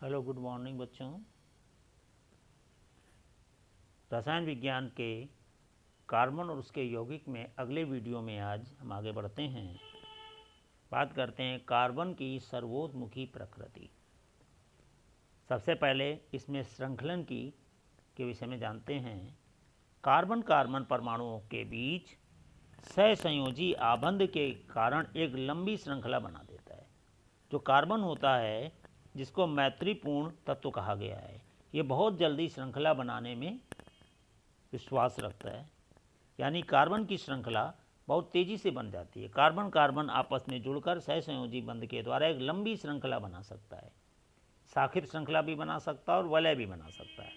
Hello, good morning बच्चों। रसायन विज्ञान के कार्बन और उसके यौगिक में अगले वीडियो में आज हम आगे बढ़ते हैं। बात करते हैं कार्बन की सर्वोत्मुखी प्रकृति। सबसे पहले इसमें श्रृंखलन के विषय में जानते हैं। कार्बन कार्बन परमाणुओं के बीच सहसंयोजी आबंध के कारण एक लंबी श्रृंखला बना देता है। जो कार्बन होता है, जिसको मैत्रीपूर्ण तत्व कहा गया है, ये बहुत जल्दी श्रृंखला बनाने में विश्वास रखता है। यानी कार्बन की श्रृंखला बहुत तेज़ी से बन जाती है। कार्बन कार्बन आपस में जुड़कर सहसंयोजी बंध के द्वारा एक लंबी श्रृंखला बना सकता है। शाखित श्रृंखला भी बना सकता है और वलय भी बना सकता है,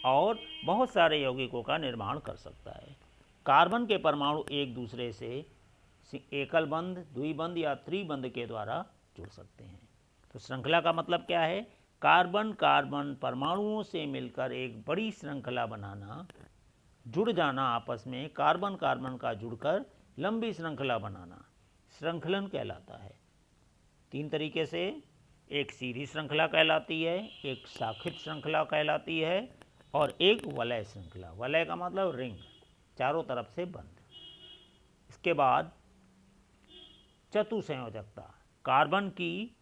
और बहुत सारे यौगिकों का निर्माण कर सकता है। कार्बन के परमाणु एक दूसरे से एकल बंध, द्विबंध या त्रिबंध के द्वारा जुड़ सकते हैं। तो श्रृंखला का मतलब क्या है? कार्बन कार्बन परमाणुओं से मिलकर एक बड़ी श्रृंखला बनाना, जुड़ जाना आपस में, कार्बन कार्बन का जुड़कर लंबी श्रृंखला बनाना श्रृंखलन कहलाता है। तीन तरीके से, एक सीधी श्रृंखला कहलाती है, एक शाखित श्रृंखला कहलाती है, और एक वलय श्रृंखला। वलय का मतलब रिंग, चारों तरफ से बंद। इसके बाद चतुसंयोजकता। कार्बन की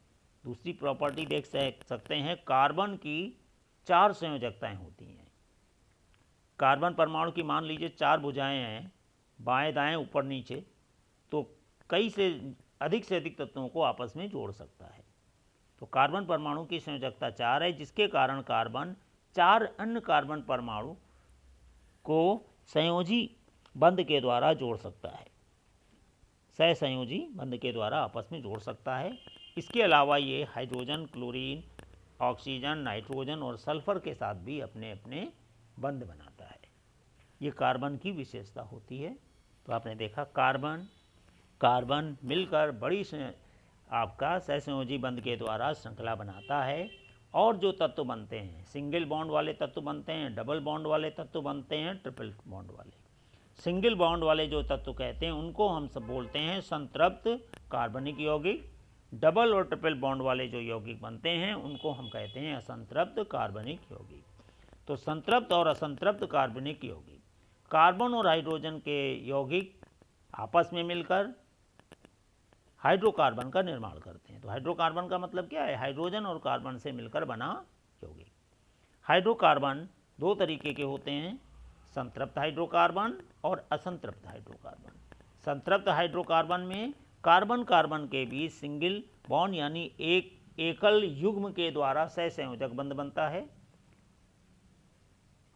दूसरी प्रॉपर्टी देख सकते हैं। कार्बन की 4 संयोजकताएं होती हैं। कार्बन परमाणु की मान लीजिए 4 भुजाएं हैं, बाएं दाएं ऊपर नीचे, तो कई से अधिक तत्वों को आपस में जोड़ सकता है। तो कार्बन परमाणु की संयोजकता 4 है, जिसके कारण कार्बन 4 अन्य कार्बन परमाणु को संयोजी बंध के द्वारा जोड़ सकता है, सहसंयोजी बंध के द्वारा आपस में जोड़ सकता है। इसके अलावा ये हाइड्रोजन, क्लोरीन, ऑक्सीजन, नाइट्रोजन और सल्फर के साथ भी अपने अपने बंध बनाता है। ये कार्बन की विशेषता होती है। तो आपने देखा कार्बन कार्बन मिलकर बड़ी आपका सहसंयोजी बंध के द्वारा श्रृंखला बनाता है। और जो तत्व बनते हैं, सिंगल बॉन्ड वाले तत्व बनते हैं, डबल बॉन्ड वाले तत्व बनते हैं, ट्रिपल बॉन्ड वाले। सिंगल बॉन्ड वाले जो तत्व कहते हैं उनको हम सब बोलते हैं संतृप्त कार्बनिक यौगिक। डबल और ट्रिपल बॉन्ड वाले जो यौगिक बनते हैं उनको हम कहते हैं असंतृप्त कार्बनिक यौगिक। तो संतृप्त और असंतृप्त कार्बनिक यौगिक, कार्बन और हाइड्रोजन के यौगिक आपस में मिलकर हाइड्रोकार्बन का निर्माण करते हैं। तो हाइड्रोकार्बन का मतलब क्या है? हाइड्रोजन और कार्बन से मिलकर बना यौगिक। हाइड्रोकार्बन 2 तरीके के होते हैं, संतृप्त हाइड्रोकार्बन और असंतृप्त हाइड्रोकार्बन। संतृप्त हाइड्रोकार्बन में कार्बन कार्बन के बीच सिंगल बॉन्ड यानी एक एकल युग्म के द्वारा सहसंयोजक बंध बनता है,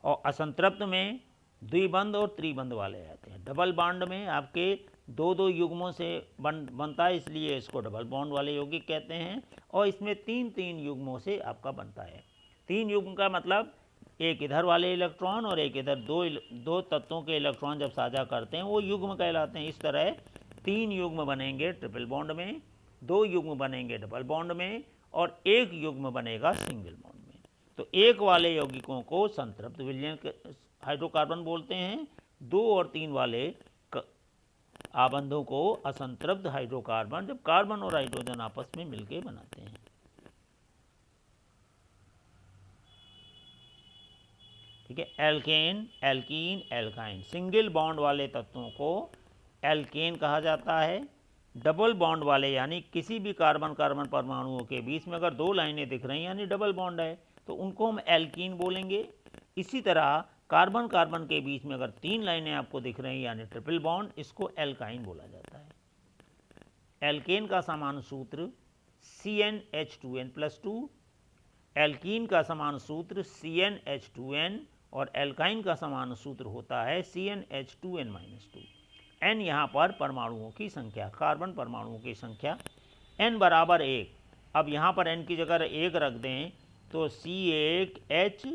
और असंतृप्त में द्विबंध और त्रिबंध वाले आते हैं। डबल बॉन्ड में आपके 2 युग्मों से बनता है, इसलिए इसको डबल बॉन्ड वाले यौगिक कहते हैं। और इसमें 3 युग्मों से आपका बनता है। 3 युग्म का मतलब एक इधर वाले इलेक्ट्रॉन और एक इधर, दो तत्वों के इलेक्ट्रॉन जब साझा करते हैं वो युग्म कहलाते हैं। इस तरह 3 युग्म बनेंगे ट्रिपल बॉन्ड में, 2 युग्म बनेंगे डबल बॉन्ड में, और 1 युग्म बनेगा सिंगल बॉन्ड में। तो एक वाले यौगिकों को संतृप्त विलयन हाइड्रोकार्बन बोलते हैं। 2 और 3 वाले आबंधों को असंतृप्त हाइड्रोकार्बन, जब कार्बन और हाइड्रोजन आपस में मिलकर बनाते हैं। ठीक है। Alkane, alkene, alkyne, single bond वाले तत्वों को एल्केन कहा जाता है। डबल बॉन्ड वाले यानी किसी भी कार्बन कार्बन परमाणुओं के बीच में अगर 2 लाइनें दिख रही हैं यानी डबल बॉन्ड है, तो उनको हम एल्कीन बोलेंगे। इसी तरह कार्बन कार्बन के बीच में अगर 3 लाइनें आपको दिख रही हैं यानी ट्रिपल बॉन्ड, इसको एल्काइन बोला जाता है। एल्केन का समान सूत्र CnH2n+2, एल्कीन का समान सूत्र CnH2n, और एल्काइन का समान सूत्र होता है CnH2n-2। n यहाँ पर परमाणुओं की संख्या, कार्बन परमाणुओं की संख्या, n बराबर 1। अब यहाँ पर n की जगह 1 रख दें तो C1H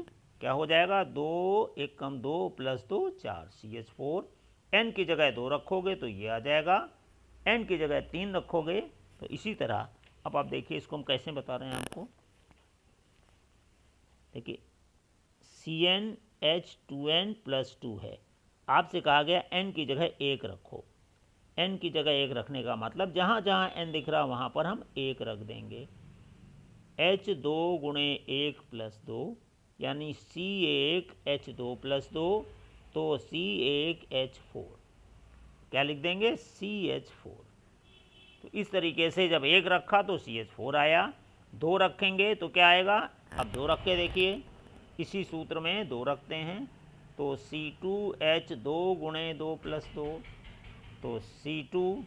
क्या हो जाएगा? 2 1 कम 2 + 2 4 CH4। n की जगह 2 रखोगे तो ये आ जाएगा, n की जगह 3 रखोगे तो इसी तरह। अब आप देखिए इसको हम कैसे बता रहे हैं आपको। देखिए CnH2n+2 है, आपसे कहा गया n की जगह 1 रखो। n की जगह 1 रखने का मतलब जहाँ जहाँ n दिख रहा वहाँ पर हम 1 रख देंगे। H2 गुणे 1 + 2 यानी C1 H2 + 2, तो C1 H4 क्या लिख देंगे, CH4। तो इस तरीके से जब 1 रखा तो CH4 आया, 2 रखेंगे तो क्या आएगा, अब 2 रख के देखिए, इसी सूत्र में 2 रखते हैं तो C2H2 गुणे 2 + 2, तो C2,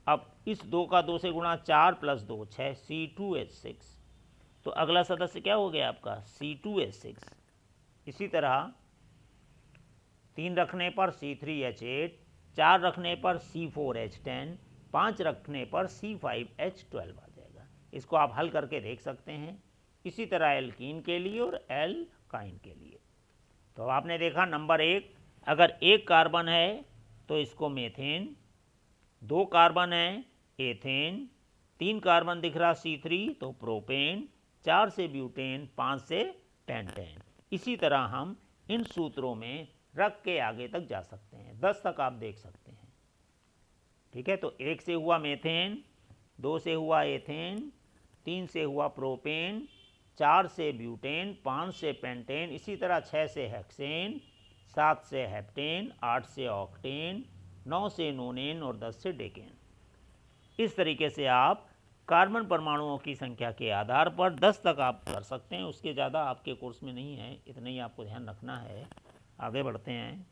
अब इस 2 का 2 से गुणा 4 + 2 6, C2H6। तो अगला सदस्य क्या हो गया आपका, C2H6। इसी तरह 3 रखने पर C3H8, 4 रखने पर C4H10, 5 रखने पर C5H12 आ जाएगा। इसको आप हल करके देख सकते हैं। इसी तरह एल्कीन के लिए और एल्काइन के लिए। तो आपने देखा नंबर 1, अगर 1 कार्बन है तो इसको मेथेन, 2 कार्बन है एथेन, 3 कार्बन दिख रहा C3 तो प्रोपेन, 4 से ब्यूटेन, 5 से पेंटेन। इसी तरह हम इन सूत्रों में रख के आगे तक जा सकते हैं, 10 तक आप देख सकते हैं। ठीक है, तो 1 से हुआ मेथेन, 2 से हुआ एथेन, 3 से हुआ प्रोपेन, 4 से ब्यूटेन, 5 से पेंटेन, इसी तरह 6 से हेक्सेन, 7 से हेप्टेन, 8 से ऑक्टेन, 9 से नोनेन और 10 से डेकेन। इस तरीके से आप कार्बन परमाणुओं की संख्या के आधार पर 10 तक आप कर सकते हैं। उसके ज़्यादा आपके कोर्स में नहीं है, इतना ही आपको ध्यान रखना है। आगे बढ़ते हैं।